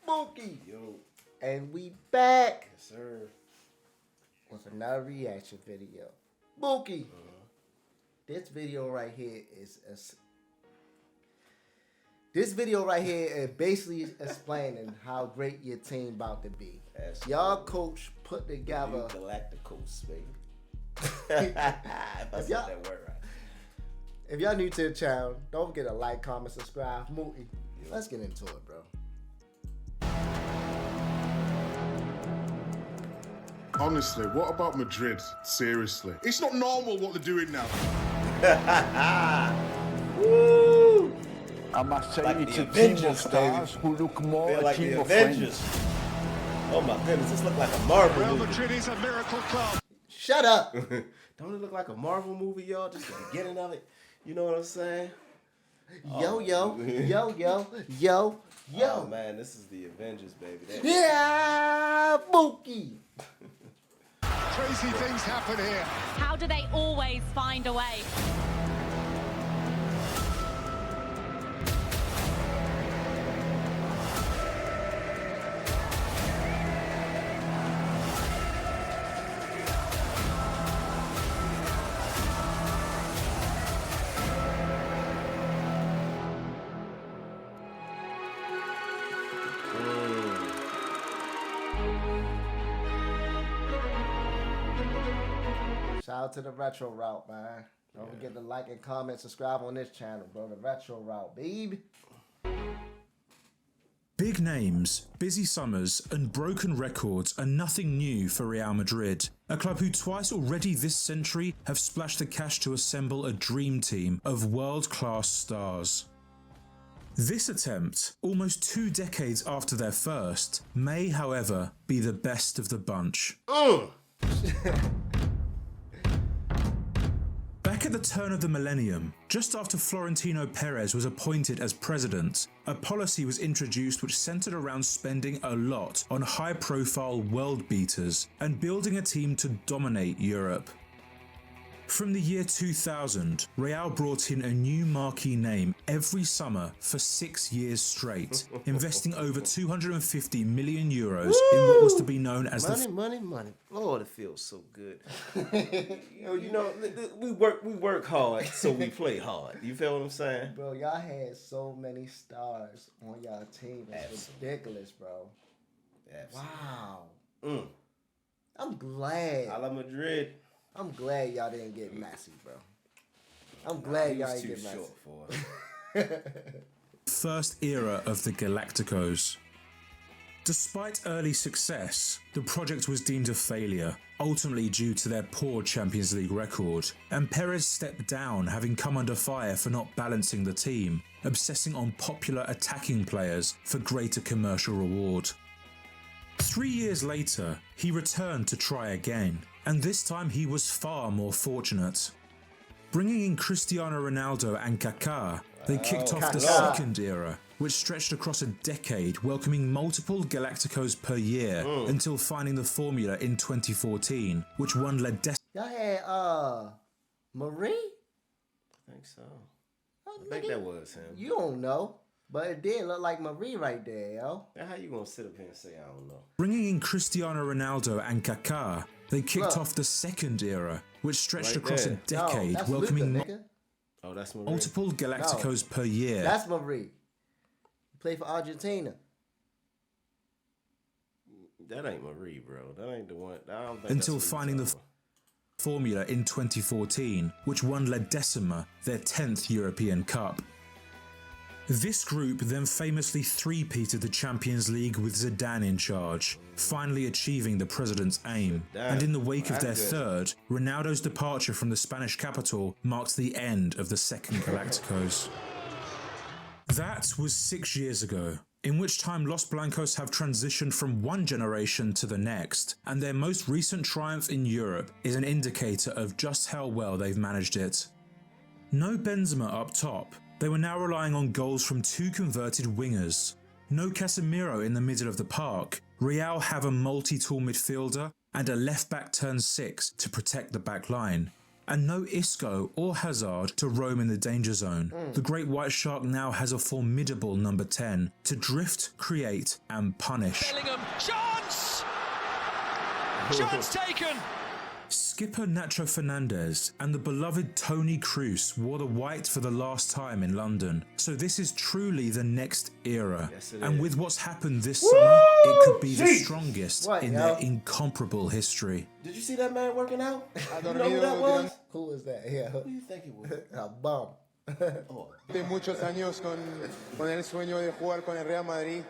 Mookie. Yo. And we back. Yes, sir. With another reaction video. Mookie. This video right here is basically explaining how great your team about to be. Absolutely. Y'all coach put together Galacticos, baby. If I said that word right. If y'all new to the channel, don't forget to like, comment, subscribe. Mookie, let's get into it, bro. Honestly, what about Madrid? Seriously. It's not normal what they're doing now. Woo! I must say Like it's the a team of Avengers, stars baby. who look more They're a like team the of Avengers. friends. Oh my goodness, this look like a Marvel Real movie. Madrid is a miracle club. Shut up. Don't it look like a Marvel movie, y'all? Just the beginning of it. You know what I'm saying? Yo. Oh man, this is the Avengers, baby. Yeah, Mookie. Crazy things happen here. How do they always find a way? Shout out to the retro route, man. Don't forget to like and comment, subscribe on this channel, bro. The retro route, baby. Big names, busy summers and broken records are nothing new for Real Madrid, a club who twice already this century have splashed the cash to assemble a dream team of world-class stars. This attempt, almost 2 decades after their first, may however be the best of the bunch. Back at the turn of the millennium, just after Florentino Perez was appointed as president, a policy was introduced which centered around spending a lot on high-profile world beaters and building a team to dominate Europe. From the year 2000, Real brought in a new marquee name every summer for 6 years straight, investing over 250 million euros in what was to be known as money. Lord, it feels so good. We work hard, so we play hard. You feel what I'm saying? Bro, y'all had so many stars on y'all team. It's ridiculous, bro. Absolutely. Wow. I'm glad. A la Madrid. I'm glad y'all didn't get Messi, bro. I'm glad y'all didn't get Messi. Short for us. first era of the Galacticos. Despite early success, the project was deemed a failure, ultimately due to their poor Champions League record, and Perez stepped down, having come under fire for not balancing the team, obsessing on popular attacking players for greater commercial reward. 3 years later, he returned to try again, and this time he was far more fortunate. Bringing in Cristiano Ronaldo and Kaká, they kicked off the second era, which stretched across a decade, welcoming multiple Galacticos per year until finding the formula in 2014, which won La Y'all had Marie? I think so. I think that was him. You don't know, but it did look like Marie right there, yo. Now how you gonna sit up here and say I don't know? Bringing in Cristiano Ronaldo and Kaká, they kicked off the second era, which stretched across a decade, that's welcoming Luka, Oh, that's Marie. multiple Galacticos per year. That's Marie. Play for Argentina. That ain't Marie, bro. That ain't the one. I don't think Until that's what finding the formula in 2014, which won La Decima, their 10th European Cup. This group then famously three-peated the Champions League with Zidane in charge, finally achieving the president's aim. And in the wake of their third, Ronaldo's departure from the Spanish capital marked the end of the second Galacticos. That was 6 years ago, in which time Los Blancos have transitioned from one generation to the next, and their most recent triumph in Europe is an indicator of just how well they've managed it. No Benzema up top, they were now relying on goals from 2 converted wingers. No Casemiro in the middle of the park, Real have a multi-tool midfielder and a left-back turn 6 to protect the back line. and no Isco or Hazard to roam in the danger zone. The Great White Shark now has a formidable number 10 to drift, create and punish. Bellingham, chance! Chance taken! Skipper Nacho Fernandez and the beloved Toni Kroos wore the white for the last time in London. So this is truly the next era. Yes, it and is. with what's happened this summer, it could be the strongest in their incomparable history. Did you see that man working out? I You know who that was? Who is that? Yeah. Who do you think it was? A bum. Oh, De muchos años con el sueño de jugar con el Real Madrid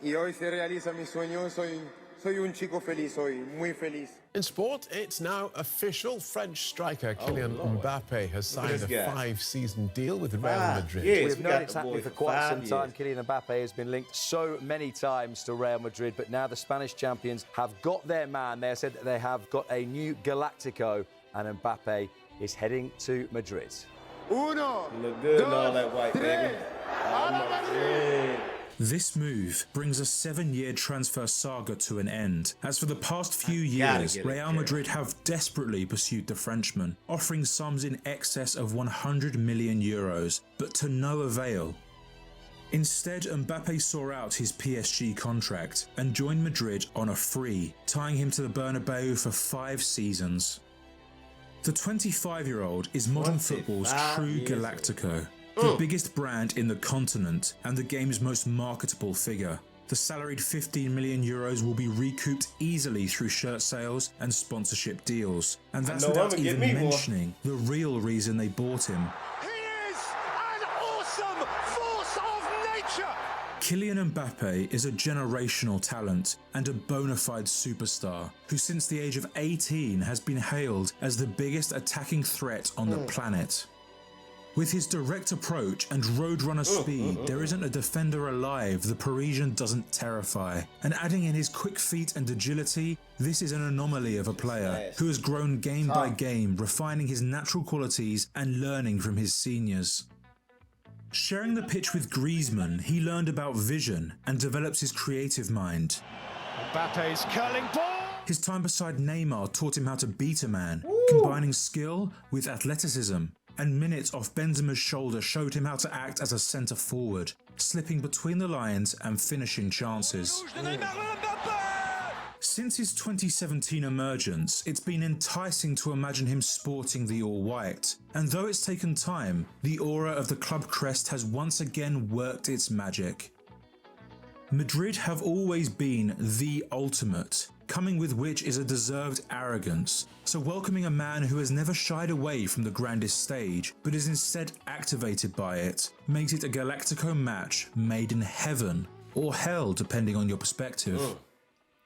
y hoy se realiza mi sueño. Soy un chico feliz hoy, muy feliz. In sport, it's now official. French striker Kylian Mbappe has signed a this guy. 5-season deal with Real Madrid. Yes, We've we known got it's the happening boy for quite some 5 time. years. Kylian Mbappe has been linked so many times to Real Madrid, but now the Spanish champions have got their man. They have said that they have got a new Galactico, and Mbappe is heading to Madrid. Uno, You look good in all dos, that white, baby. tres. Oh, Madrid. This move brings a 7-year transfer saga to an end, as for the past few gotta years, get it, Real Kerry. Madrid have desperately pursued the Frenchman, offering sums in excess of 100 million euros, but to no avail. Instead, Mbappe saw out his PSG contract and joined Madrid on a free, tying him to the Bernabeu for 5 seasons. The 25-year-old is modern football's 25 true years Galactico, the biggest brand in the continent and the game's most marketable figure. The salaried 15 million euros will be recouped easily through shirt sales and sponsorship deals. And that's know without I'ma get even me one. mentioning the real reason they bought him. He is an awesome force of nature. Kylian Mbappe is a generational talent and a bona fide superstar who since the age of 18 has been hailed as the biggest attacking threat on the planet. With his direct approach and roadrunner speed, there isn't a defender alive the Parisian doesn't terrify. And adding in his quick feet and agility, this is an anomaly of a player who has grown game by game, refining his natural qualities and learning from his seniors. Sharing the pitch with Griezmann, he learned about vision and develops his creative mind. Mbappe's curling ball. His time beside Neymar taught him how to beat a man, combining skill with athleticism. And minutes off Benzema's shoulder showed him how to act as a centre forward, slipping between the lines and finishing chances. Since his 2017 emergence, it's been enticing to imagine him sporting the all-white. And though it's taken time, the aura of the club crest has once again worked its magic. Madrid have always been the ultimate, coming with which is a deserved arrogance, so welcoming a man who has never shied away from the grandest stage, but is instead activated by it, makes it a Galactico match made in heaven, or hell depending on your perspective.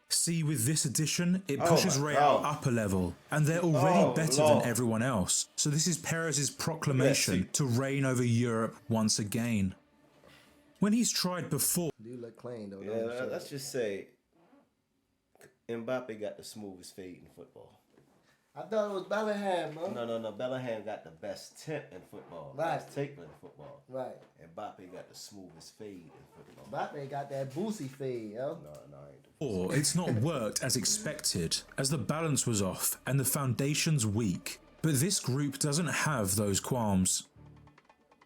See, with this addition, it pushes Real up a level, and they're already better than everyone else, so this is Perez's proclamation to reign over Europe once again. When he's tried before, You look clean though. Yeah, let's just say Mbappe got the smoothest fade in football. I thought it was Bellingham, bro. No. Bellingham got the best tip in football. Right. Best taper in football. Right. Mbappe got the smoothest fade in football. Mbappe got that boosie fade, yo. No, I ain't. it's not worked as expected, as the balance was off and the foundations weak. But this group doesn't have those qualms.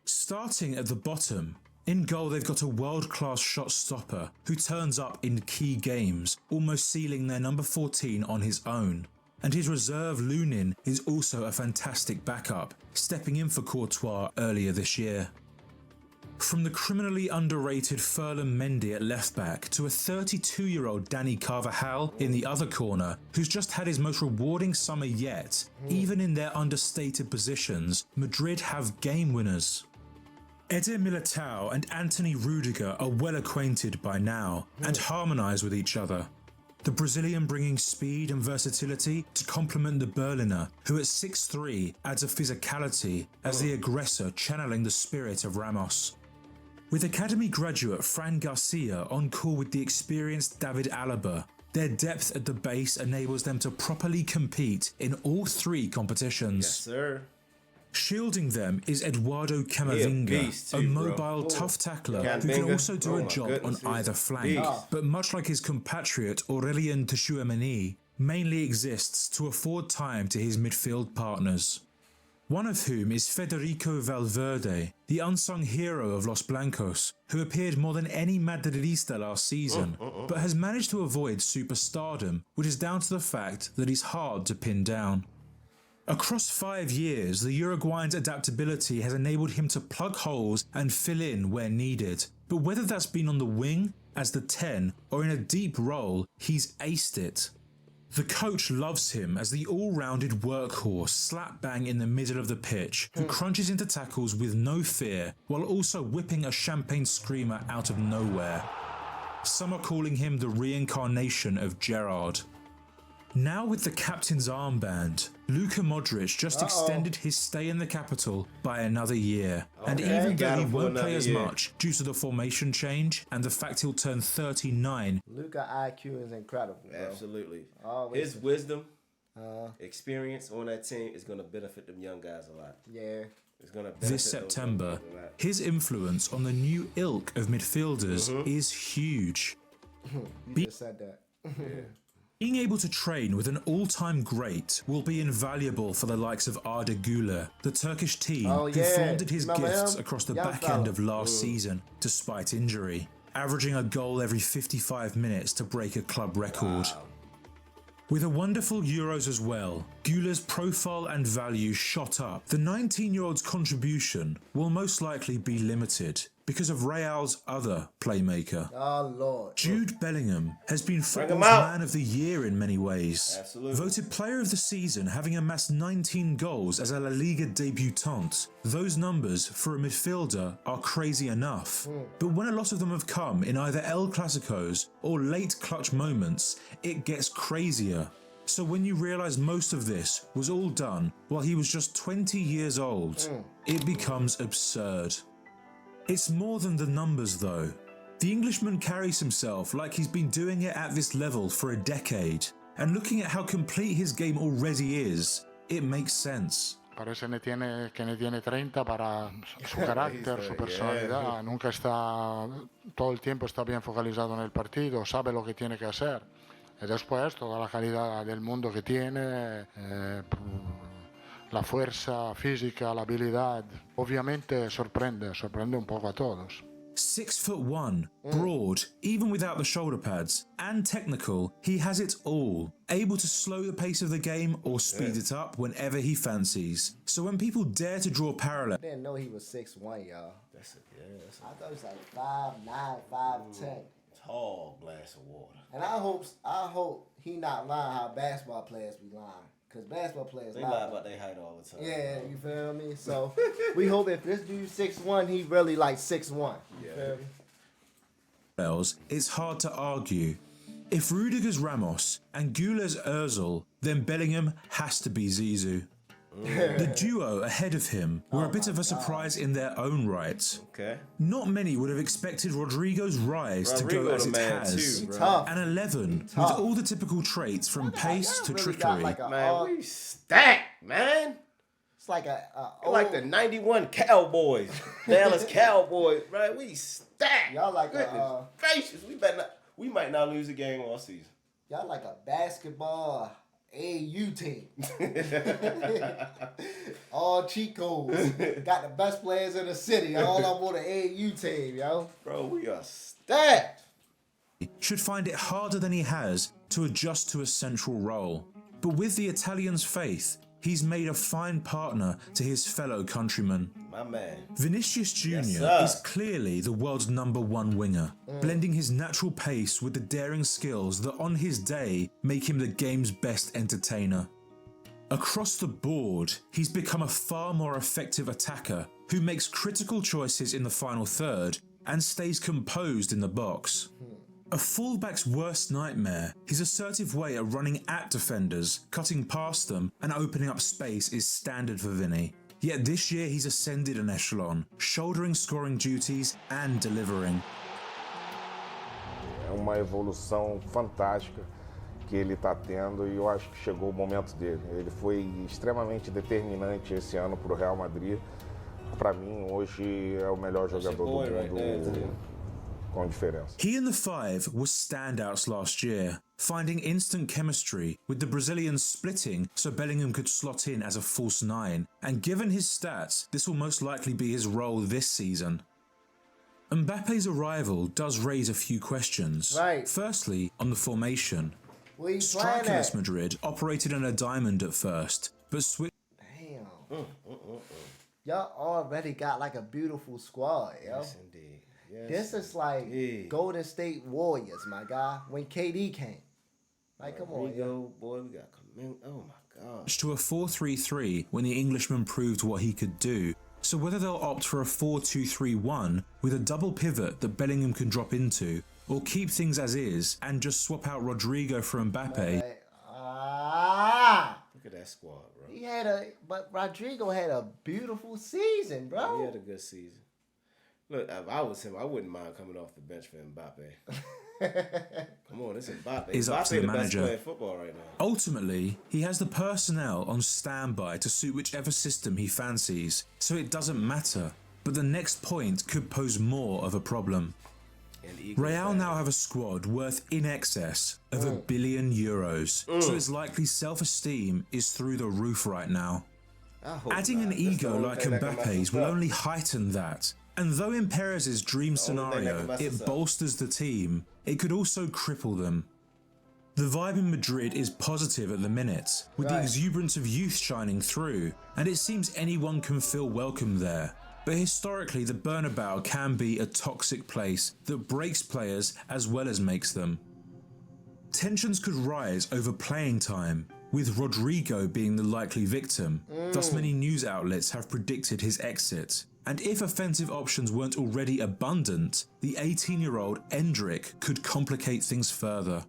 Starting at the bottom, in goal they've got a world-class shot stopper who turns up in key games, almost sealing their number 14 on his own. And his reserve Lunin is also a fantastic backup, stepping in for Courtois earlier this year. From the criminally underrated Ferland Mendy at left back to a 32-year-old Dani Carvajal in the other corner, who's just had his most rewarding summer yet, even in their understated positions, Madrid have game winners. Eder Militao and Anthony Rudiger are well acquainted by now and harmonise with each other. The Brazilian bringing speed and versatility to complement the Berliner, who at 6'3" adds a physicality as the aggressor channeling the spirit of Ramos. With academy graduate Fran Garcia on call with the experienced David Alaba, their depth at the base enables them to properly compete in all 3 competitions. Yes, sir. Shielding them is Eduardo Camavinga, a mobile, tough tackler who can also do a job on either flank, but much like his compatriot Aurelien Tchouaméni, mainly exists to afford time to his midfield partners. one of whom is Federico Valverde, the unsung hero of Los Blancos, who appeared more than any Madridista last season, but has managed to avoid superstardom, which is down to the fact that he's hard to pin down. Across 5 years, the Uruguayan's adaptability has enabled him to plug holes and fill in where needed. But whether that's been on the wing, as the 10, or in a deep role, he's aced it. The coach loves him as the all-rounded workhorse slap bang in the middle of the pitch, who crunches into tackles with no fear, while also whipping a champagne screamer out of nowhere. Some are calling him the reincarnation of Gerrard. Now with the captain's armband, Luka Modric just extended his stay in the capital by another year. And even though he won't play as much due to the formation change and the fact he'll turn 39. Luka IQ is incredible, bro. Absolutely. Always. His wisdom, experience on that team is going to benefit them young guys a lot. Yeah. It's going to benefit This September, his influence on the new ilk of midfielders is huge. You just said that. Being able to train with an all-time great will be invaluable for the likes of Arda Güler, the Turkish team who flaunted his gifts across the back end of last season despite injury, averaging a goal every 55 minutes to break a club record. With a wonderful Euros as well, Güler's profile and value shot up. The 19-year-old's contribution will most likely be limited because of Real's other playmaker. Oh, Lord. Jude Bellingham has been football's man of the year in many ways. Absolutely. Voted player of the season, having amassed 19 goals as a La Liga debutant. Those numbers for a midfielder are crazy enough. But when a lot of them have come in either El Clasicos or late clutch moments, it gets crazier. So when you realise most of this was all done while he was just 20 years old, it becomes absurd. It's more than the numbers though. The Englishman carries himself like he's been doing it at this level for a decade, and looking at how complete his game already is, it makes sense. Parece que ne tiene 30 para su carácter, su personalidad. Nunca está, todo el tiempo está bien focalizado en el partido, sabe lo que tiene que hacer. Y después toda la calidad del mundo que tiene, la fuerza física, la habilidad, obviamente sorprende un poco a todos. 6'1", broad, even without the shoulder pads, and technical, he has it all. Able to slow the pace of the game or speed it up whenever he fancies. So when people dare to draw parallels... I didn't know he was 6'1", y'all. That's it, yeah. I thought he was like 5'9", 5'10". Tall glass of water. And I hope he not lying how basketball players be lying. Because basketball players lie about their height all the time. Yeah, you feel me? So we hope if this dude 6'1", he really like 6'1". You feel me? It's hard to argue. If Rudiger's Ramos and Güler's Özil, then Bellingham has to be Zizou. The duo ahead of him were a bit of a surprise in their own right. Okay. Not many would have expected Rodrigo's rise to go as it has. An 11 with all the typical traits from pace to trickery. Man, we stacked, man. It's like like the 91 Cowboys. Dallas Cowboys, right? We stacked. Y'all like goodness gracious. We might not lose a game all season. Y'all like a basketball AU team. All cheat codes. Got the best players in the city. All up on the AU team, yo. Bro, we are stacked. Should find it harder than he has to adjust to a central role. But with the Italian's faith, he's made a fine partner to his fellow countrymen. My man. Vinicius Jr. is clearly the world's #1 winger, blending his natural pace with the daring skills that on his day make him the game's best entertainer. Across the board, he's become a far more effective attacker who makes critical choices in the final third and stays composed in the box. A fullback's worst nightmare, his assertive way of running at defenders, cutting past them and opening up space is standard for Vinny. Yet this year he's ascended an echelon, shouldering scoring duties and delivering. É uma evolução fantástica que ele está tendo e eu acho que chegou o momento dele. Ele foi extremamente determinante esse ano para o Real Madrid. Para mim, hoje é o melhor jogador do mundo. com diferença. He and the Five were standouts last year, finding instant chemistry, with the Brazilians splitting so Bellingham could slot in as a false nine, and given his stats, this will most likely be his role this season. Mbappe's arrival does raise a few questions. Right. Firstly, on the formation. Where you Strikerless Madrid operated in a diamond at first, but switched. Damn. Y'all already got like a beautiful squad, yo. Yes, indeed. Yes. This is like Golden State Warriors, my guy, when KD came. Like, come on, yo. Boy, we got oh my God. To a 4-3-3 when the Englishman proved what he could do. So whether they'll opt for a 4-2-3-1 with a double pivot that Bellingham can drop into, or keep things as is and just swap out Rodrigo for Mbappe. Look at that squad, bro. But Rodrigo had a beautiful season, bro. He had a good season. Look, if I was him, I wouldn't mind coming off the bench for Mbappe. Come on, this is Mbappe. Is up to the manager. Best player in football right now. Ultimately, he has the personnel on standby to suit whichever system he fancies, so it doesn't matter. But the next point could pose more of a problem. Real now have a squad worth in excess of €1 billion, so it's likely self-esteem is through the roof right now. Adding an ego like Mbappe's will only heighten that. And though in Perez's dream scenario, it bolsters the team, it could also cripple them. The vibe in Madrid is positive at the minute, with the exuberance of youth shining through, and it seems anyone can feel welcome there. But historically, the Bernabeu can be a toxic place that breaks players as well as makes them. Tensions could rise over playing time, with Rodrigo being the likely victim. Thus many news outlets have predicted his exit. And if offensive options weren't already abundant, the 18-year-old Endrick could complicate things further.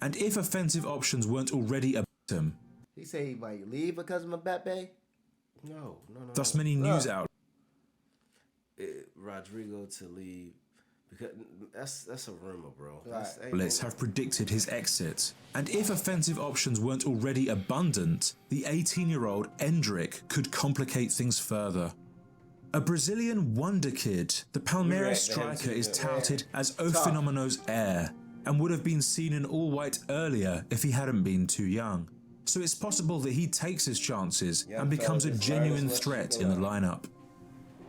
And if offensive options weren't already abundant... He said he might leave because of Mbappe? No. Thus many news outlets... Rodrigo to leave, because that's a rumor, bro. Outlets have predicted his exit. And if offensive options weren't already abundant, the 18-year-old Endrick could complicate things further. A Brazilian wonder kid, the Palmeiras striker is touted as O Fenomeno's heir, and would have been seen in all white earlier if he hadn't been too young. So it's possible that he takes his chances and becomes a genuine threat in the lineup.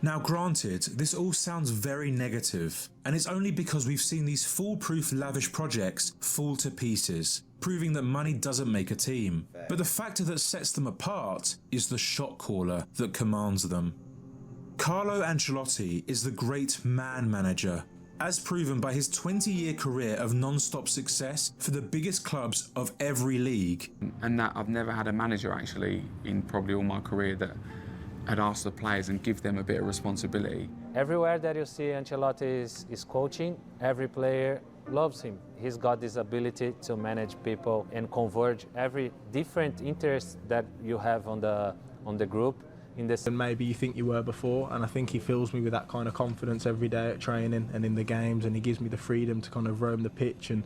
Now granted, this all sounds very negative, and it's only because we've seen these foolproof lavish projects fall to pieces, proving that money doesn't make a team. But the factor that sets them apart is the shot caller that commands them. Carlo Ancelotti is the great man manager, as proven by his 20-year career of non-stop success for the biggest clubs of every league. And that I've never had a manager actually in probably all my career that had asked the players and give them a bit of responsibility. Everywhere that you see Ancelotti is coaching, every player loves him. He's got this ability to manage people and converge every different interest that you have on the group. And maybe you think you were before, and I think he fills me with that kind of confidence every day at training and in the games, and he gives me the freedom to kind of roam the pitch and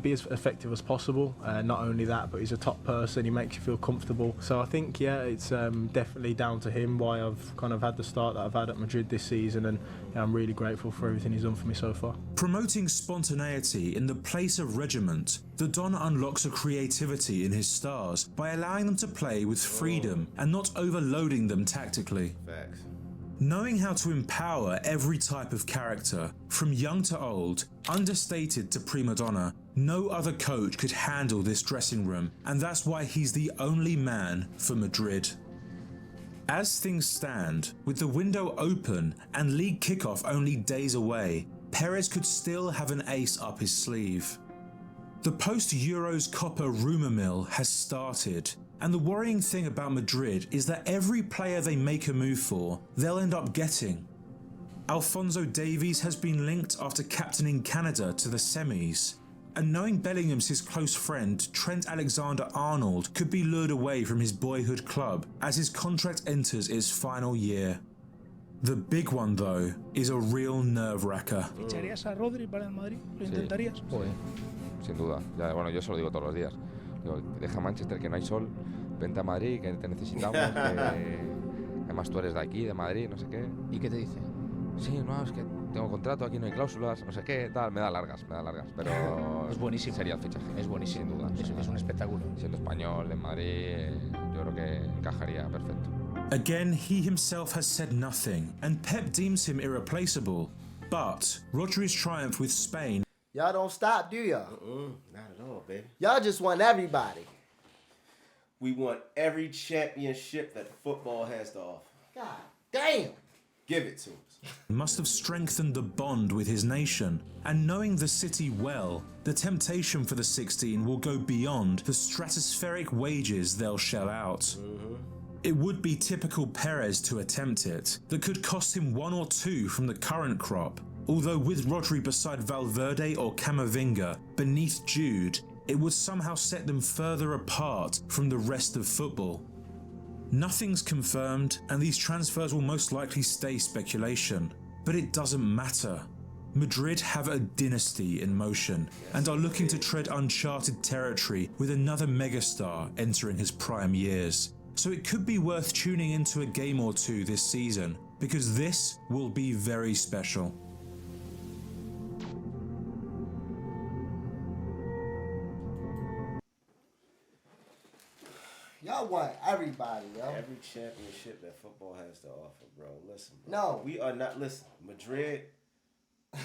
be as effective as possible. Not only that, but he's a top person, he makes you feel comfortable. So I think, yeah, it's definitely down to him why I've kind of had the start that I've had at Madrid this season, and I'm really grateful for everything he's done for me so far. Promoting spontaneity in the place of regiment, the Don unlocks a creativity in his stars by allowing them to play with freedom and not overloading them tactically. Facts. Knowing how to empower every type of character, from young to old, understated to prima donna, no other coach could handle this dressing room, and that's why he's the only man for Madrid. As things stand, with the window open and league kickoff only days away, Perez could still have an ace up his sleeve. The post-Euros Copa rumour mill has started, and the worrying thing about Madrid is that every player they make a move for, they'll end up getting. Alphonso Davies has been linked after captaining Canada to the semis, and knowing Bellingham's his close friend Trent Alexander-Arnold could be lured away from his boyhood club as his contract enters its final year. The big one though is a real nerve-wracker. ¿Ficharías a Rodri para el Madrid? ¿Lo intentarías? Sin duda. Ya, bueno, yo se lo digo todos los días. Digo, deja Manchester que no hay sol, vente a Madrid que te necesitamos, que además tú eres de aquí, de Madrid, no sé qué. ¿Y qué te dice? Sí, no, es que tengo contrato, aquí no hay cláusulas, no sé qué, tal, me da largas, pero es buenísimo. Sería el fichaje. Es buenísimo, sin duda. es un espectáculo. Siendo español en Madrid, yo creo que encajaría perfecto. Again, he himself has said nothing, and Pep deems him irreplaceable. But Rodri's triumph with Spain... Y'all don't stop, do y'all? Not at all, baby. Y'all just want everybody. We want every championship that football has to offer. God damn. Give it to us. Must have strengthened the bond with his nation. And knowing the city well, the temptation for the 16 will go beyond the stratospheric wages they'll shell out. It would be typical Perez to attempt it, that could cost him 1 or 2 from the current crop. Although with Rodri beside Valverde or Camavinga, beneath Jude, it would somehow set them further apart from the rest of football. Nothing's confirmed, and these transfers will most likely stay speculation. But it doesn't matter. Madrid have a dynasty in motion, and are looking to tread uncharted territory with another megastar entering his prime years. So it could be worth tuning into a game or two this season, because this will be very special. Y'all want everybody, yo. Every championship that football has to offer, bro. Listen, bro. No. We are not, listen, Madrid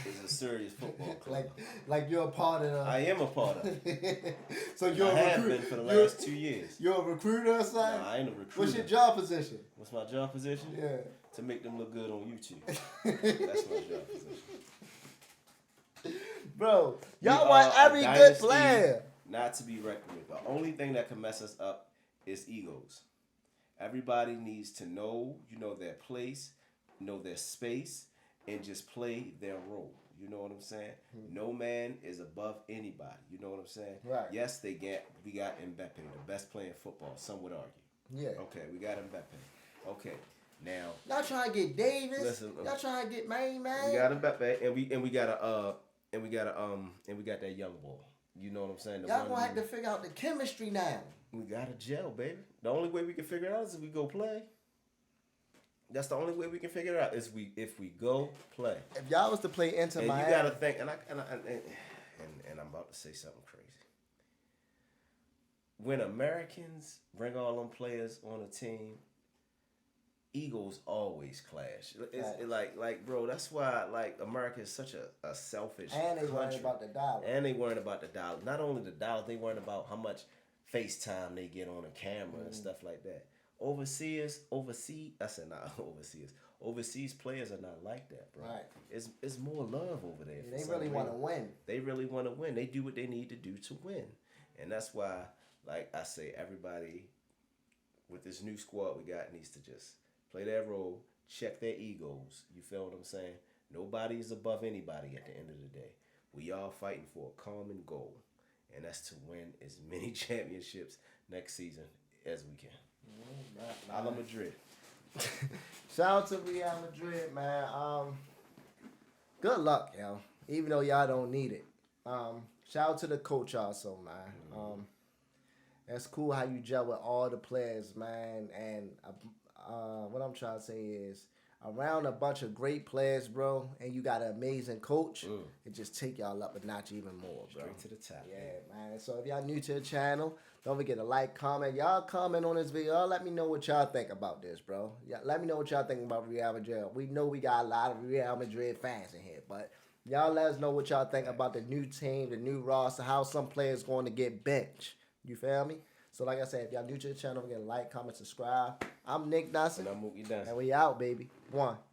is a serious football club. like you're a part of the... I am a part of it. So you're I a have recruit. been for the last 2 years. You're a recruiter or something? No, I ain't a recruiter. What's your job position? What's my job position? Yeah. To make them look good on YouTube. That's my job position. Bro, We y'all are want a every good dynasty player. Not to be reckoned with. The only thing that can mess us up is egos. Everybody needs to know, their place, know their space, and just play their role. You know what I'm saying? No man is above anybody. You know what I'm saying? Right. Yes, we got Mbappe, the best player in football. Some would argue. Yeah. Okay, we got Mbappe. Okay, now Y'all trying to get Davis. Listen, y'all trying to get man. we got Mbappe, and we got that young boy. You know what I'm saying? Y'all gonna have to figure out the chemistry now. We got to gel, baby. The only way we can figure it out is if we go play. That's the only way we can figure it out is if we go play. If y'all was to play Inter and Miami, you gotta think, and I'm about to say something crazy. When Americans bring all them players on a team, egos always clash. It's like, bro, that's why America is such a selfish and they worrying country. about the dollar. And they worrying about the dollar. Not only the dollar, they worrying about how much FaceTime they get on a camera and stuff like that. Overseas players are not like that, bro. Right. It's more love over there. They really want to win. They really want to win. They do what they need to do to win. And that's why, like I say, everybody with this new squad we got needs to just play their role, check their egos. You feel what I'm saying? Nobody is above anybody at the end of the day. We all fighting for a common goal, and that's to win as many championships next season as we can. A la Madrid. Shout out to Real Madrid, man. Good luck, yo. Even though y'all don't need it. Shout out to the coach also, man. That's cool how you gel with all the players, man. And what I'm trying to say is, around a bunch of great players, bro, and you got an amazing coach, it just take y'all up a notch even more, bro. Straight to the top. Yeah, man. So if y'all new to the channel, don't forget to like, comment. Y'all comment on this video. Y'all let me know what y'all think about this, bro. Let me know what y'all think about Real Madrid. We know we got a lot of Real Madrid fans in here, but y'all let us know what y'all think about the new team, the new roster, how some players going to get benched. You feel me? So like I said, if y'all new to the channel, don't forget to like, comment, subscribe. I'm Nick Dawson. And I'm Mookie Dawson. And we out, baby. 1.